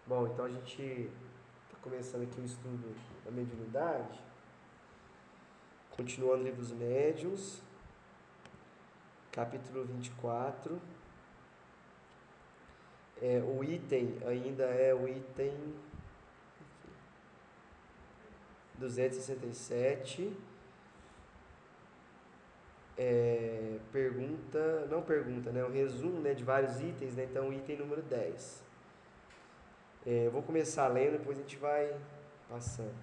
Bom, então a gente está começando aqui o estudo da mediunidade, continuando o livro dos médiuns, capítulo 24. O item ainda é o item 267. Um resumo, né, de vários itens, né? Então, o item número 10. Eu vou começar lendo, depois a gente vai passando.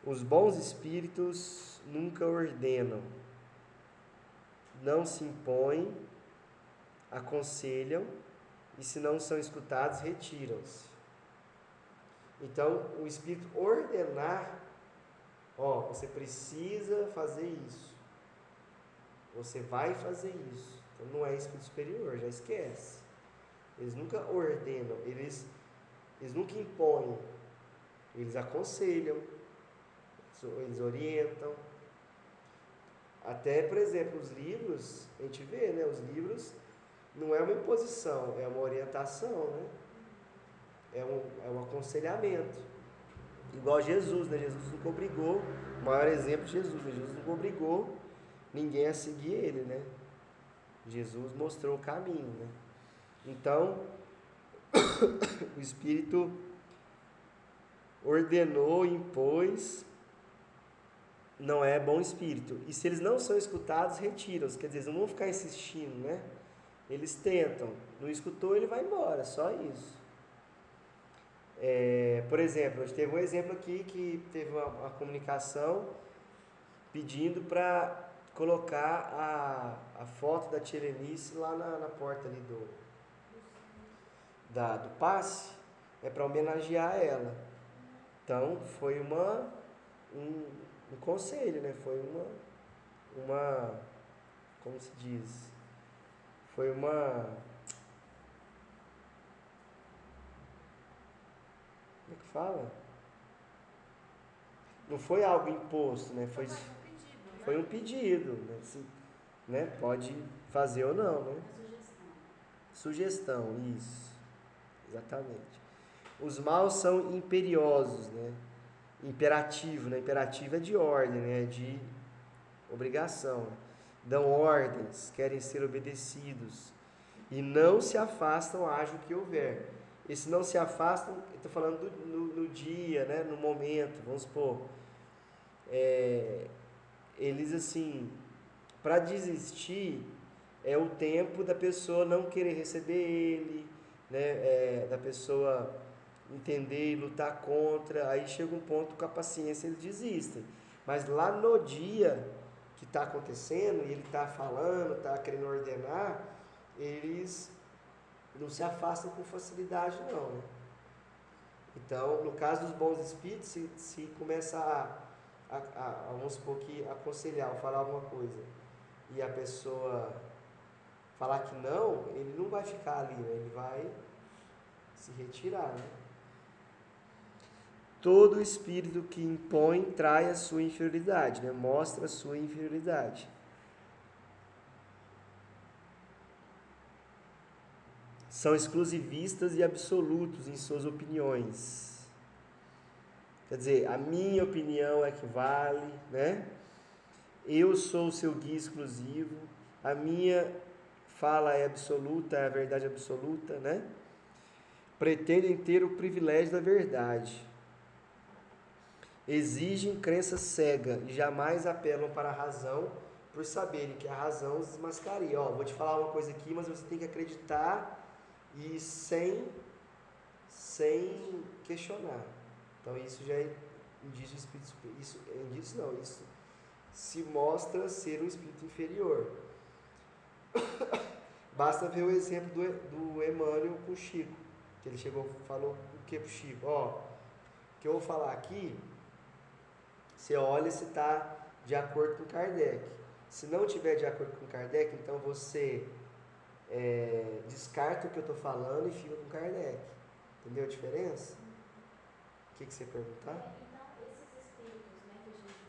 Os bons espíritos nunca ordenam, não se impõem, aconselham, e se não são escutados, retiram-se. Então, o espírito ordenar, você precisa fazer isso, você vai fazer isso. Então, não é espírito superior, já esquece. Eles nunca ordenam, eles nunca impõem, eles aconselham, eles orientam. Até, por exemplo, os livros, a gente vê, né? Os livros não é uma imposição, é uma orientação, né? É um aconselhamento. Igual Jesus, né? Jesus nunca obrigou, o maior exemplo de Jesus, né? Jesus nunca obrigou ninguém a seguir ele, né? Jesus mostrou o caminho, né? Então, o Espírito ordenou, impôs, não é bom espírito. E se eles não são escutados, retiram-os. Quer dizer, eles não vão ficar insistindo, né? Eles tentam. Não escutou, ele vai embora, só isso. Por exemplo, a gente teve um exemplo aqui que teve uma comunicação pedindo para colocar a foto da Tia Lenice lá na porta ali do passe, para homenagear ela. Então, foi um conselho, né? Foi uma, como se diz? Foi uma... Como é que fala? Não foi algo imposto, né? Foi um pedido, né? Né? Pode fazer ou não, né? Sugestão, isso. Exatamente. Os maus são imperiosos, né? Imperativo, né? Imperativo é de ordem, né? De obrigação. Dão ordens, querem ser obedecidos. E não se afastam, haja o que houver. Esse não se afastam, eu estou falando no dia, né? No momento, vamos supor. Eles, assim, para desistir, é o tempo da pessoa não querer receber ele, né? Da pessoa entender e lutar contra. Aí chega um ponto com a paciência eles desistem. Mas lá no dia que está acontecendo, e ele está falando, está querendo ordenar, eles não se afastam com facilidade não, né? Então, no caso dos bons espíritos, se começa vamos supor que aconselhar ou falar alguma coisa, e a pessoa falar que não, ele não vai ficar ali, né? Ele vai se retirar, né? Todo espírito que impõe trai a sua inferioridade, né? Mostra a sua inferioridade. São exclusivistas e absolutos em suas opiniões. Quer dizer, a minha opinião é que vale, né? Eu sou o seu guia exclusivo, a minha fala é absoluta, é a verdade absoluta, né? Pretendem ter o privilégio da verdade. Exigem crença cega e jamais apelam para a razão por saberem que a razão os desmascaria. Vou te falar uma coisa aqui, mas você tem que acreditar e sem questionar. Então isso já é indício de espírito superior. Isso é indício não, isso se mostra ser um espírito inferior. Basta ver o exemplo do Emmanuel com o Chico, que ele falou o que pro Chico? O que eu vou falar aqui, você olha se está de acordo com Kardec. Se não tiver de acordo com Kardec, então você descarta o que eu estou falando e fica com Kardec. Entendeu a diferença? O que você ia perguntar? Então, esses espíritos, né, que a gente,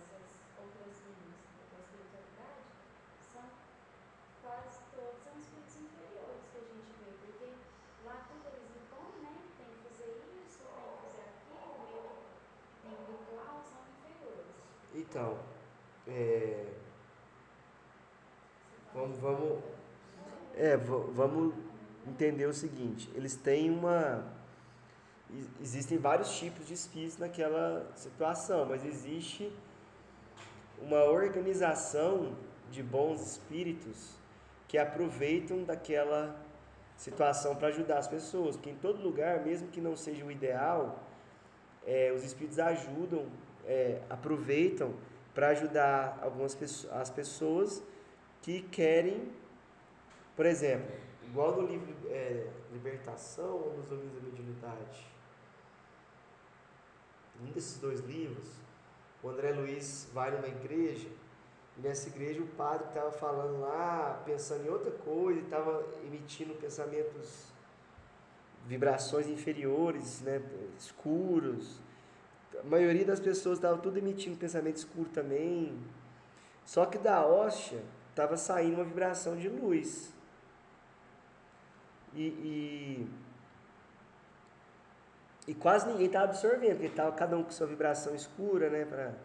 essas outras linhas da espiritualidade, são quase todos são espíritos inferiores que a gente vê, porque lá tudo eles impõem, né, Então, é, vamos, vamos entender o seguinte, eles têm existem vários tipos de espíritos naquela situação, mas existe uma organização de bons espíritos que aproveitam daquela situação para ajudar as pessoas, porque em todo lugar, mesmo que não seja o ideal, os espíritos ajudam, aproveitam para ajudar as pessoas que querem, por exemplo, igual no livro Libertação ou nos Domínios da Mediunidade, um desses dois livros, o André Luiz vai numa igreja, e nessa igreja o padre estava falando lá, pensando em outra coisa, e estava emitindo pensamentos, vibrações inferiores, né, escuros. A maioria das pessoas estava tudo emitindo pensamento escuro também. Só que da hóstia estava saindo uma vibração de luz. E quase ninguém estava absorvendo, porque estava cada um com sua vibração escura, né,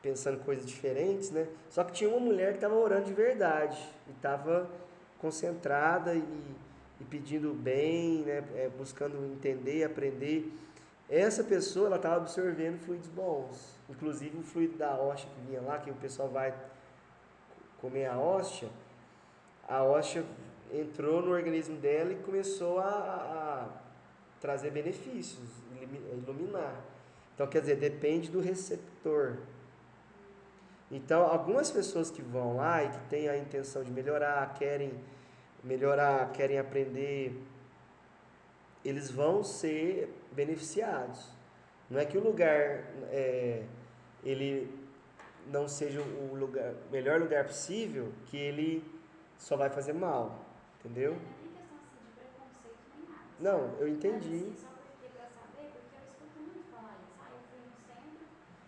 pensando coisas diferentes, né? Só que tinha uma mulher que estava orando de verdade e estava concentrada e pedindo bem, né? Buscando entender, aprender. Essa pessoa, ela estava absorvendo fluidos bons, inclusive o fluido da hóstia que vinha lá, que o pessoal vai comer a hóstia entrou no organismo dela e começou a trazer benefícios, iluminar. Então, quer dizer, depende do receptor. Então, algumas pessoas que vão lá e que têm a intenção de melhorar, querem aprender, eles vão ser beneficiados. Não é que o lugar ele não seja o melhor lugar possível, que ele só vai fazer mal, entendeu? Não é nem questão assim de preconceito nem nada. Não, eu Mas entendi. assim, só porque pra saber, porque eu escuto muito falar isso. Ah, eu fui no centro,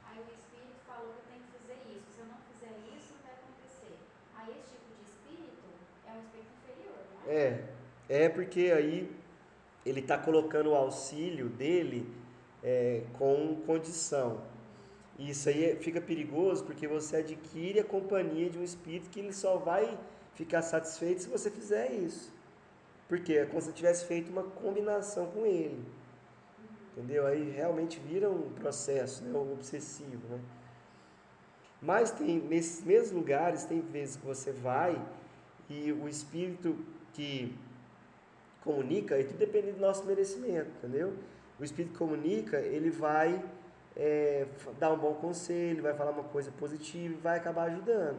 aí o espírito falou que eu tenho que fazer isso. Se eu não fizer isso, vai acontecer. Aí esse tipo de espírito é um espírito inferior, não é? É porque aí ele está colocando o auxílio dele com condição. E isso aí fica perigoso porque você adquire a companhia de um espírito que ele só vai ficar satisfeito se você fizer isso. Porque é como se você tivesse feito uma combinação com ele. Entendeu? Aí realmente vira um processo, né, obsessivo, né? Mas nesses mesmos lugares, tem vezes que você vai e o espírito que comunica, e tudo depende do nosso merecimento, entendeu? O espírito que comunica, ele vai dar um bom conselho, vai falar uma coisa positiva e vai acabar ajudando.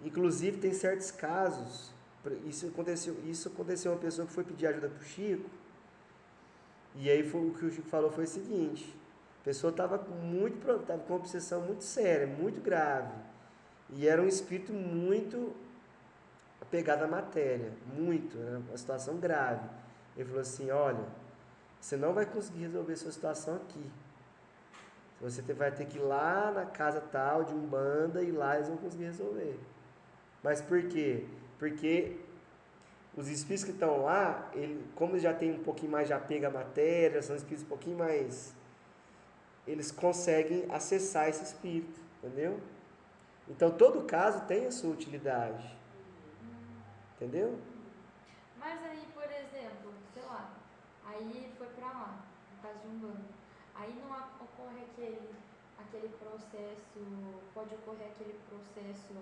Inclusive, tem certos casos, isso aconteceu uma pessoa que foi pedir ajuda para o Chico, e aí o que o Chico falou foi o seguinte: a pessoa estava com uma obsessão muito séria, muito grave, e era um espírito muito apegado à matéria, muito, era uma situação grave. Ele falou assim: olha, você não vai conseguir resolver sua situação aqui. Você vai ter que ir lá na casa tal de Umbanda e lá eles vão conseguir resolver. Mas por quê? Porque os espíritos que estão lá, como eles já têm um pouquinho mais de apego à matéria, são espíritos um pouquinho mais... Eles conseguem acessar esse espírito, entendeu? Então, todo caso tem a sua utilidade. Entendeu? Mas aí, por exemplo, sei lá, aí foi pra lá, no caso de Umbanda. Aí não ocorre aquele processo, pode ocorrer aquele processo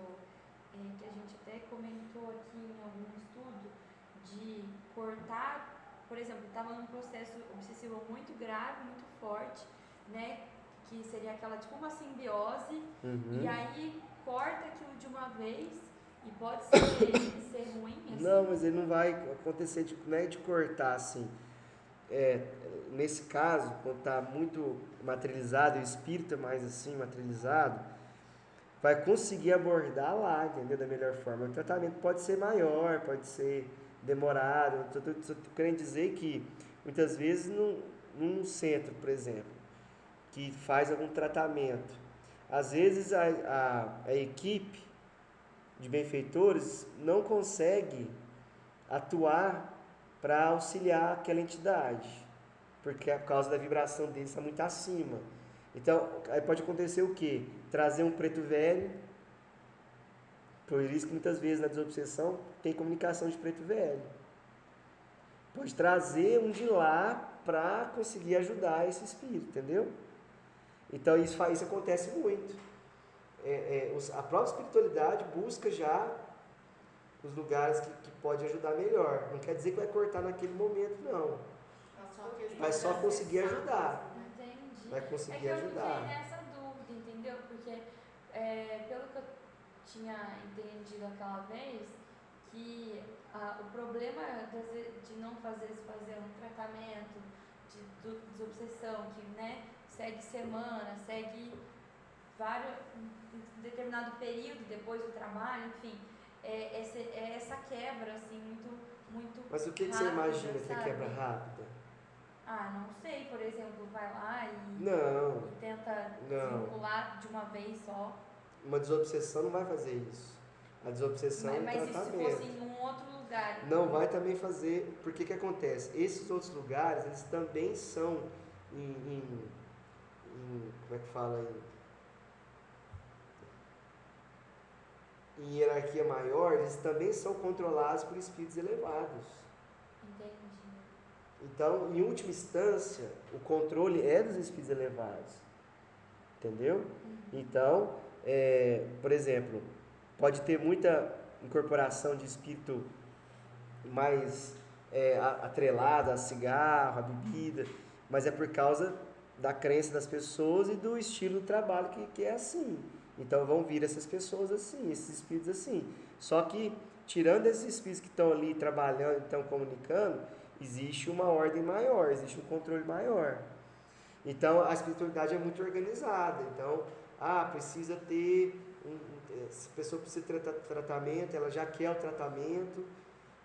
que a gente até comentou aqui em algum estudo, de cortar, por exemplo, estava num processo obsessivo muito grave, muito forte, né? Que seria aquela tipo uma simbiose, e aí corta aquilo de uma vez, e pode ser ruim, assim. Não, mas ele não vai acontecer, não é de cortar assim. Nesse caso, quando está muito materializado, o espírito é mais assim, materializado, vai conseguir abordar lá, entendeu? Da melhor forma. O tratamento pode ser maior, pode ser demorado. Estou querendo dizer que muitas vezes num centro, por exemplo, que faz algum tratamento, às vezes a equipe de benfeitores não consegue atuar para auxiliar aquela entidade, porque por causa da vibração deles está muito acima. Então, aí pode acontecer o quê? Trazer um preto velho, por isso que muitas vezes na desobsessão tem comunicação de preto velho. Pode trazer um de lá para conseguir ajudar esse espírito, entendeu? Então isso acontece muito. A própria espiritualidade busca já os lugares que pode ajudar melhor. Não quer dizer que vai cortar naquele momento, não. Vai só conseguir ajudar. Entendi. Vai conseguir eu ajudar. fiquei nessa dúvida, entendeu? Porque pelo que eu tinha entendido aquela vez, que o problema de não fazer um tratamento de desobsessão, que né, segue semana, segue um determinado período depois do trabalho, enfim, essa quebra assim muito Mas o que rápida, você imagina que é sabe? quebra rápida? Não sei, por exemplo, vai lá e Não, tenta não. desvincular de uma vez só. Uma desobsessão não vai fazer isso. A desobsessão é um Mas e se tratamento. fosse em um outro lugar? Não vai também fazer, porque que acontece? Esses outros lugares, eles também são como é que fala em hierarquia maior, eles também são controlados por espíritos elevados. Entendi. Então, em última instância, o controle é dos espíritos elevados. Entendeu? Então, por exemplo, pode ter muita incorporação de espírito mais atrelada a cigarro, a bebida, mas é por causa da crença das pessoas e do estilo do trabalho que é assim. Então vão vir essas pessoas assim, esses espíritos assim. Só que, tirando esses espíritos que estão ali trabalhando, estão comunicando, existe uma ordem maior, existe um controle maior. Então a espiritualidade é muito organizada. Então, precisa ter se a pessoa precisa ter tratamento, ela já quer o tratamento.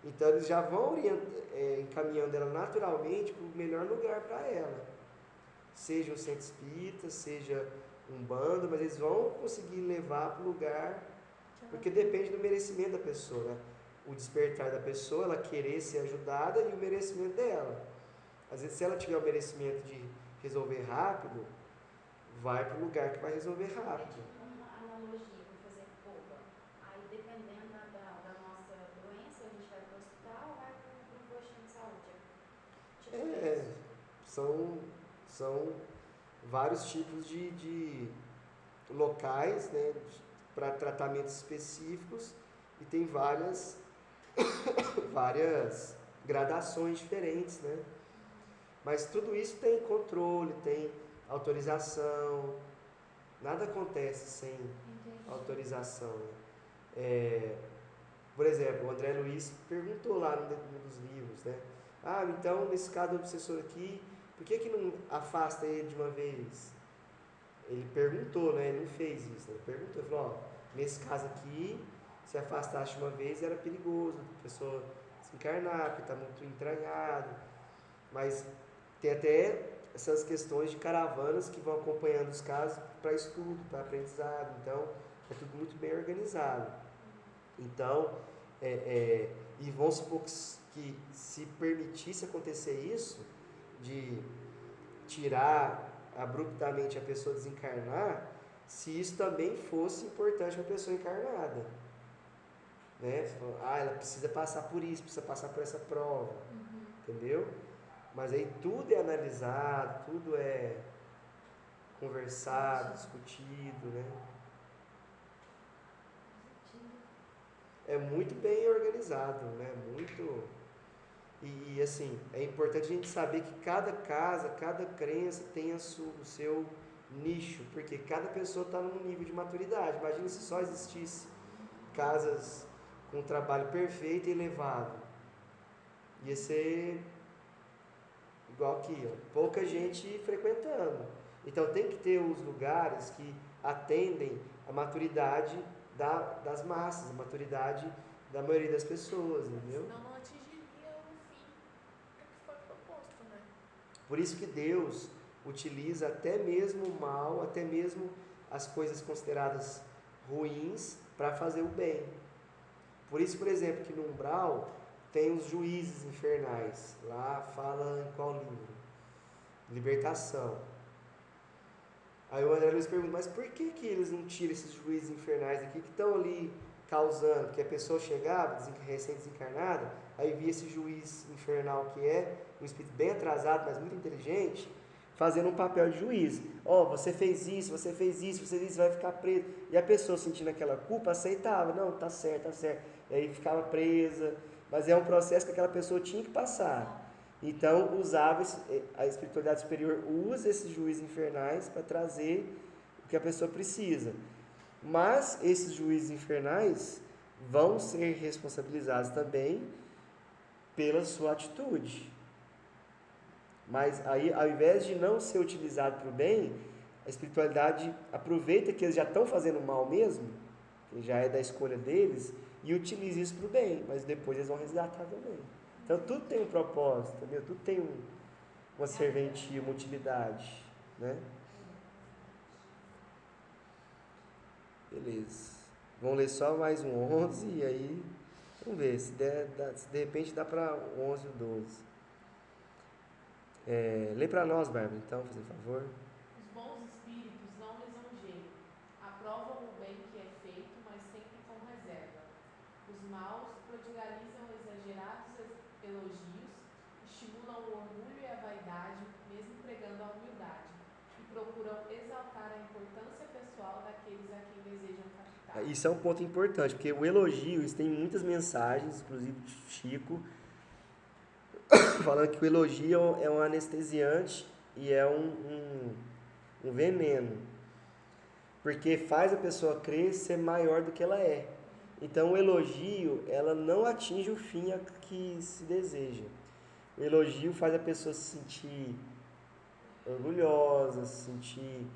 Então eles já vão encaminhando ela naturalmente para o melhor lugar para ela. Seja um centro espírita, seja um bando, mas eles vão conseguir levar para o lugar, porque depende do merecimento da pessoa, né? O despertar da pessoa, ela querer ser ajudada e o merecimento dela. Às vezes, se ela tiver o merecimento de resolver rápido, vai para o lugar que vai resolver rápido. Uma analogia, vou fazer boba. Aí, dependendo da nossa doença, a gente vai para o hospital ou vai para um postinho de saúde? São vários tipos de locais, né, para tratamentos específicos e tem várias gradações diferentes, né? Mas tudo isso tem controle, tem autorização, nada acontece sem autorização. Né? Por exemplo, o André Luiz perguntou lá num dos livros, né? Então, nesse caso do obsessor aqui, por que não afasta ele de uma vez? Ele perguntou, né? Ele não fez isso, né? Ele perguntou, ele falou, nesse caso aqui, se afastasse de uma vez era perigoso, a pessoa se encarnar, porque está muito entranhado. Mas tem até essas questões de caravanas que vão acompanhando os casos para estudo, para aprendizado. Então, é tudo muito bem organizado. Então, e vamos supor que se permitisse acontecer isso, de tirar abruptamente a pessoa desencarnar, se isso também fosse importante para a pessoa encarnada. Né? Ela precisa passar por isso, precisa passar por essa prova. Entendeu? Mas aí tudo é analisado, tudo é conversado, discutido, né? É muito bem organizado, né? E assim, é importante a gente saber que cada casa, cada crença tem o seu nicho, porque cada pessoa está num nível de maturidade. Imagina se só existisse casas com um trabalho perfeito e elevado. Ia ser igual aqui, ó, pouca gente frequentando. Então tem que ter os lugares que atendem a maturidade das massas, a maturidade da maioria das pessoas, entendeu? Senão não atingiria o fim do que foi proposto, né? Por isso que Deus utiliza até mesmo o mal, até mesmo as coisas consideradas ruins para fazer o bem. Por isso, por exemplo, que no umbral tem os juízes infernais. Lá fala em qual livro? Libertação. Aí o André Luiz pergunta, mas por que eles não tiram esses juízes infernais aqui que estão ali causando? Porque a pessoa chegava, recém-desencarnada, aí via esse juiz infernal que é um espírito bem atrasado, mas muito inteligente, fazendo um papel de juiz. Você fez isso, você fez isso, você fez isso, vai ficar preso. E a pessoa sentindo aquela culpa aceitava, não, tá certo, tá certo. E aí ficava presa, mas é um processo que aquela pessoa tinha que passar. Então, a espiritualidade superior usa esses juízes infernais para trazer o que a pessoa precisa. Mas esses juízes infernais vão ser responsabilizados também pela sua atitude. Mas aí, ao invés de não ser utilizado para o bem, a espiritualidade aproveita que eles já estão fazendo mal mesmo, que já é da escolha deles, e utiliza isso para o bem, mas depois eles vão resgatar também. Então tudo tem um propósito, entendeu? Tudo tem uma serventia, uma utilidade, né? Beleza. Vamos ler só mais um 11 e aí vamos ver se de repente dá para 11 ou 12. Lê para nós, Bárbara, então, por favor. Os bons espíritos não lisonjeiam, aprovam o bem que é feito, mas sempre com reserva. Os maus prodigalizam exagerados elogios, estimulam o orgulho e a vaidade, mesmo pregando a humildade, e procuram exaltar a importância pessoal daqueles a quem desejam captar. Isso é um ponto importante, porque o elogio, isso tem muitas mensagens, inclusive de Chico, falando que o elogio é um anestesiante e é um veneno, porque faz a pessoa crer ser maior do que ela é. Então o elogio, ela não atinge o fim a que se deseja. O elogio faz a pessoa se sentir orgulhosa, se sentir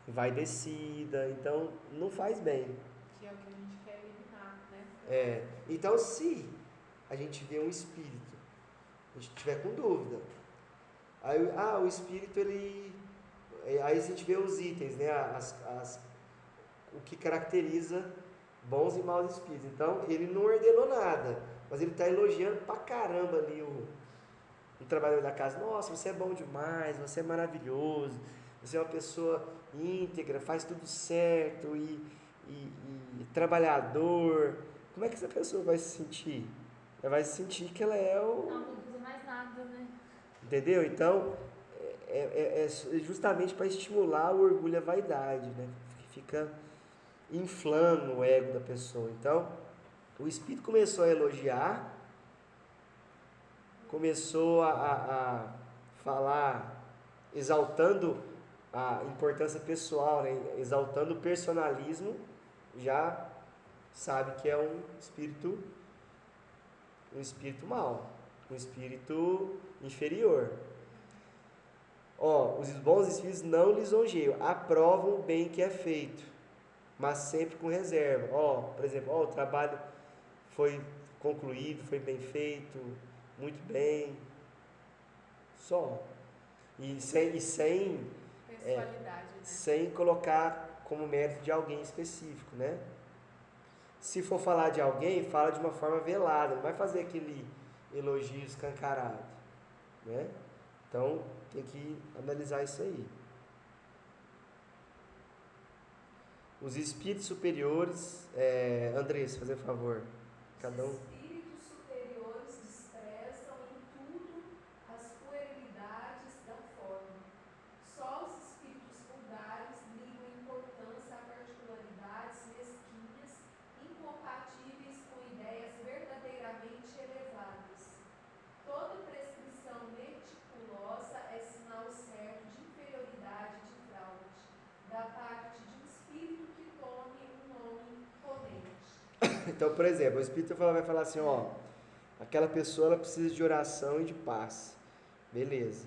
envaidecida, então não faz bem. Que é o que a gente quer eliminar, né? Então se a gente vê um espírito, a gente tiver com dúvida, aí o espírito aí a gente vê os itens, né? O que caracteriza bons e maus espíritos. Então ele não ordenou nada, mas ele está elogiando pra caramba ali o trabalhador da casa. Nossa, você é bom demais, você é maravilhoso, você é uma pessoa íntegra, faz tudo certo e trabalhador. Como é que essa pessoa vai se sentir? Ela vai se sentir que ela é o... Não precisa mais nada, né? Entendeu? Então, é justamente para estimular o orgulho e a vaidade, né? Que fica inflando o ego da pessoa. Então, o espírito começou a elogiar, começou a falar, exaltando a importância pessoal, né? Exaltando o personalismo, já sabe que é um espírito mau, um espírito inferior. Os bons espíritos não lisonjeiam, aprovam o bem que é feito, mas sempre com reserva. Por exemplo, o trabalho foi concluído, foi bem feito, muito bem, só. E sem Pessoalidade, né? sem colocar como mérito de alguém específico, né? Se for falar de alguém, fala de uma forma velada, não vai fazer aquele elogio escancarado, né? Então, tem que analisar isso aí. Os espíritos superiores, Andrés, fazer um favor, cada um. Os espíritos superiores desprezam em tudo as puerilidades da forma. Só os espíritos vulgares ligam importância a particularidades mesquinhas, incompatíveis com ideias verdadeiramente elevadas. Toda prescrição meticulosa é sinal certo de inferioridade e de fraude, da parte de um espírito que tome um nome imponente. Então, por exemplo, o espírito vai falar assim, aquela pessoa ela precisa de oração e de paz. Beleza.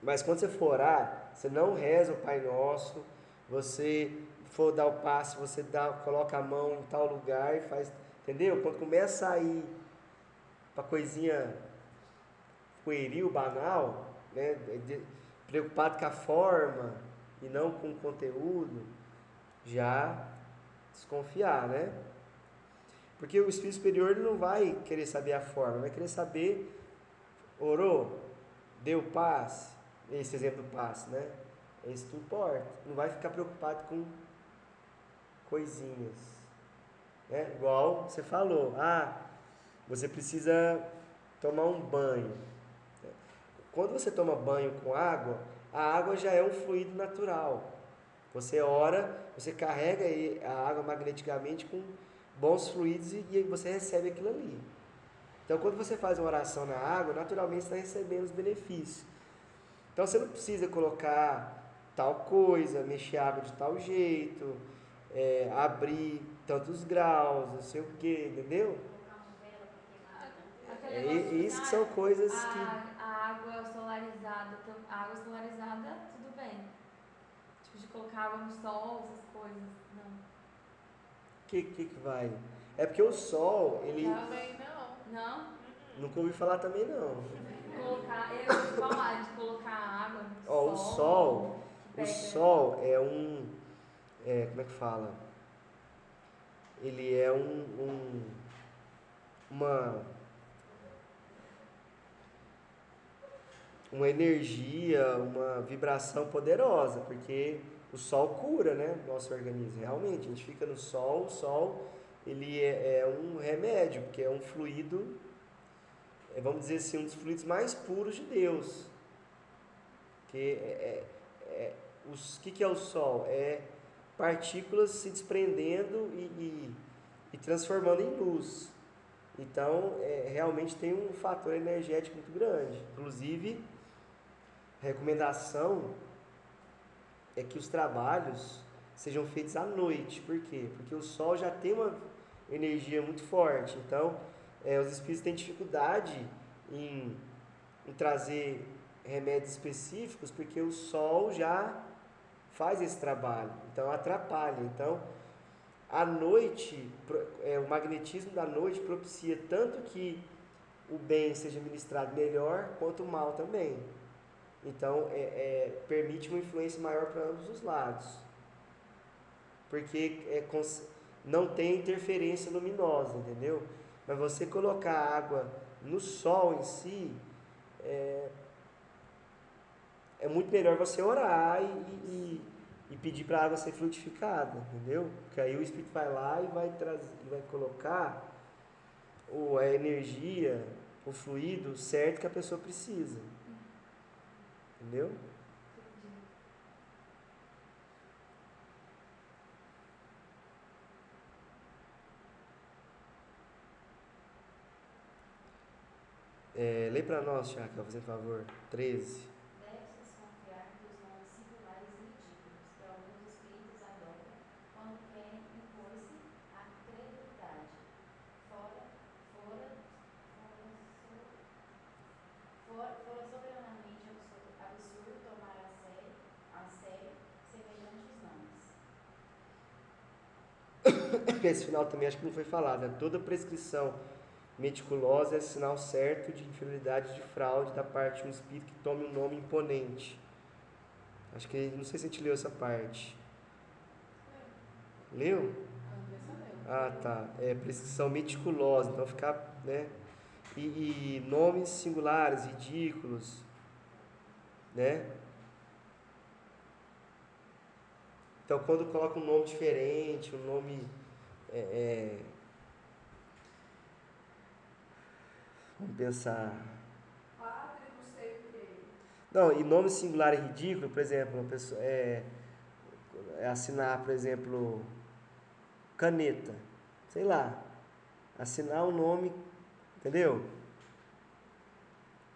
Mas quando você for orar, você não reza o Pai Nosso, você for dar o passe, você coloca a mão em tal lugar e faz, entendeu? Quando começa a ir para coisinha pueril, banal, né, preocupado com a forma e não com o conteúdo, já desconfiar, né? Porque o espírito superior ele não vai querer saber a forma, vai querer saber, orou, deu passe, esse exemplo do passe, né? É isso que importa. Não vai ficar preocupado com coisinhas. Né? Igual você falou, você precisa tomar um banho. Quando você toma banho com água, a água já é um fluido natural. Você ora, você carrega a água magneticamente com bons fluidos e você recebe aquilo ali. Então, quando você faz uma oração na água, naturalmente você está recebendo os benefícios. Então, você não precisa colocar tal coisa, mexer a água de tal jeito, abrir tantos graus, não sei o que, entendeu? Colocar uma vela para queimar. Aquele negócio tipo Isso que assim, são coisas que... a água solarizada, tudo bem. Tipo, de colocar água no sol, essas coisas, não. Que vai? É porque o sol, ele... Também não. Não? Nunca ouvi falar também, não. Eu vou falar de colocar água no Ó, o sol, que o pega. sol é como é que fala? Ele é uma energia, uma vibração poderosa, porque o sol cura, né, nosso organismo. Realmente, a gente fica no sol, o sol ele é um remédio, porque é um fluido, vamos dizer assim, um dos fluidos mais puros de Deus. Que que é o sol? É partículas se desprendendo e transformando em luz. Então, realmente tem um fator energético muito grande. Inclusive, a recomendação é que os trabalhos sejam feitos à noite. Por quê? Porque o sol já tem uma energia muito forte. Então, os espíritos têm dificuldade em trazer remédios específicos, porque o sol já faz esse trabalho. Então, atrapalha. Então, à noite, o magnetismo da noite propicia tanto que o bem seja ministrado melhor, quanto o mal também. Então, permite uma influência maior para ambos os lados. Porque não tem interferência luminosa, entendeu? Mas você colocar água no sol em si, é muito melhor você orar e pedir para a água ser frutificada, entendeu? Porque aí o Espírito vai lá e vai colocar a energia, o fluido certo que a pessoa precisa. Entendeu? Lê para nós, Chaca, fazendo favor. 13. Deve-se desconfiar dos nomes singulares e ridículos que alguns espíritos adotam quando querem impor-se à credulidade. Fora soberanamente absurdo tomar a sério semelhantes nomes. Esse final também acho que não foi falado. Né? Toda prescrição meticulosa é sinal certo de infidelidade e de fraude da parte de um espírito que tome um nome imponente. Acho que, não sei se a gente leu essa parte. Leu? Tá. Prescrição meticulosa, então ficar, né? E nomes singulares, ridículos, né? Então, quando coloca um nome diferente, um nome... Vamos pensar... Padre, não sei o quê. Não, e nome singular e ridículo, por exemplo, uma pessoa, assinar, por exemplo, caneta, sei lá, assinar um nome, entendeu?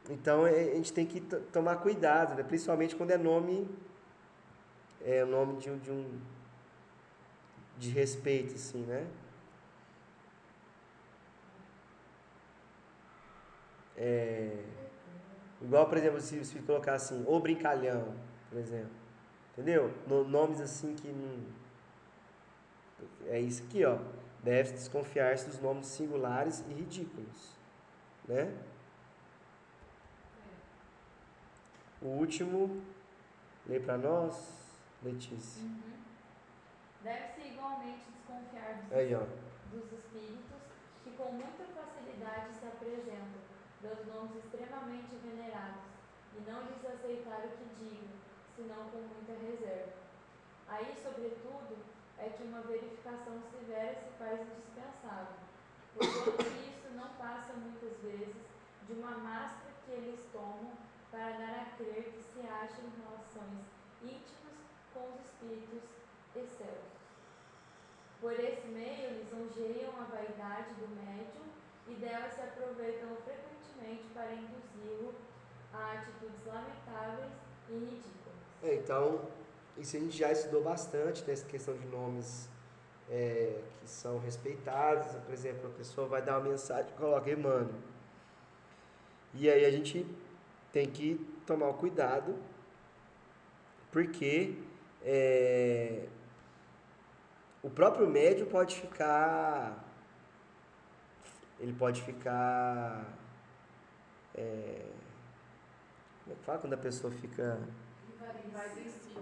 Então a gente tem que tomar cuidado, né? Principalmente quando é nome de respeito, assim, né? Igual, por exemplo, se colocar assim, o brincalhão, por exemplo, entendeu? Nomes assim que não... É isso aqui, ó. Deve desconfiar-se dos nomes singulares e ridículos, né? O último, lê para nós, Letícia. Deve-se igualmente desconfiar Aí, ó. dos espíritos que com muita facilidade se apresentam, dando nomes extremamente venerados, e não lhes aceitar o que digam, senão com muita reserva. Aí, sobretudo, é que uma verificação severa se faz indispensável, porquanto isso não passa muitas vezes de uma máscara que eles tomam para dar a crer que se acham em relações íntimas com os espíritos excelsos. Por esse meio, lisonjeiam a vaidade do médium e dela se aproveitam frequentemente para induzi-lo a atitudes lamentáveis e ridículas. Então, isso a gente já estudou bastante, nessa questão de nomes que são respeitados. Por exemplo, a pessoa vai dar uma mensagem, coloca Emmanuel. E aí a gente tem que tomar o cuidado, porque o próprio médium pode ficar. Ele pode ficar. Como é que fala quando a pessoa fica. Envaidecido.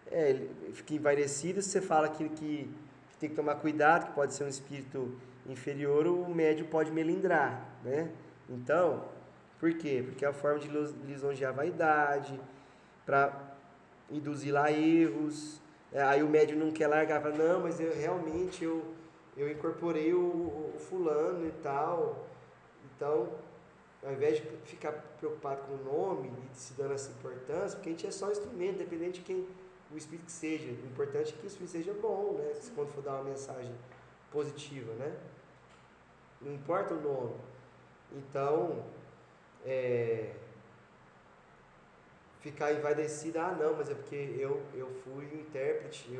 Ele fica envaidecido. Se você fala que tem que tomar cuidado, que pode ser um espírito inferior, o médium pode melindrar, né? Então, por quê? Porque é a forma de lisonjear a vaidade, para induzir lá erros. Aí o médium não quer largar, fala, não, mas eu realmente eu incorporei o fulano e tal. Então, ao invés de ficar preocupado com o nome e se dando essa importância, porque a gente é só um instrumento, independente de quem o espírito que seja. O importante é que o espírito seja bom, né? Quando for dar uma mensagem positiva, né? Não importa o nome. Então, ficar envaidecido, não, mas é porque eu fui o intérprete,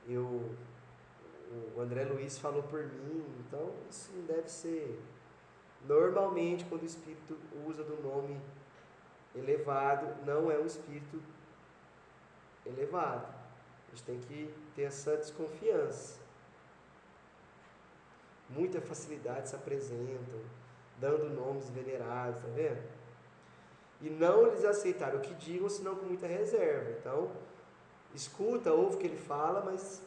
o André Luiz falou por mim. Então, isso não deve ser. Normalmente, quando o espírito usa do nome elevado, não é um espírito elevado. A gente tem que ter essa desconfiança. Muita facilidade se apresentam, dando nomes venerados, tá vendo? E não eles aceitaram o que digam, senão com muita reserva. Então, escuta, ouve o que ele fala, mas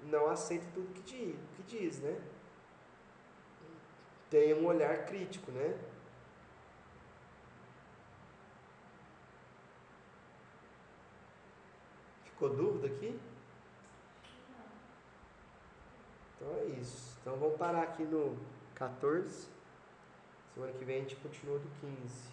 não aceita tudo que diz, né? Tenha um olhar crítico, né? Ficou dúvida aqui? Então é isso. Então vamos parar aqui no 14. Semana que vem a gente continua do 15.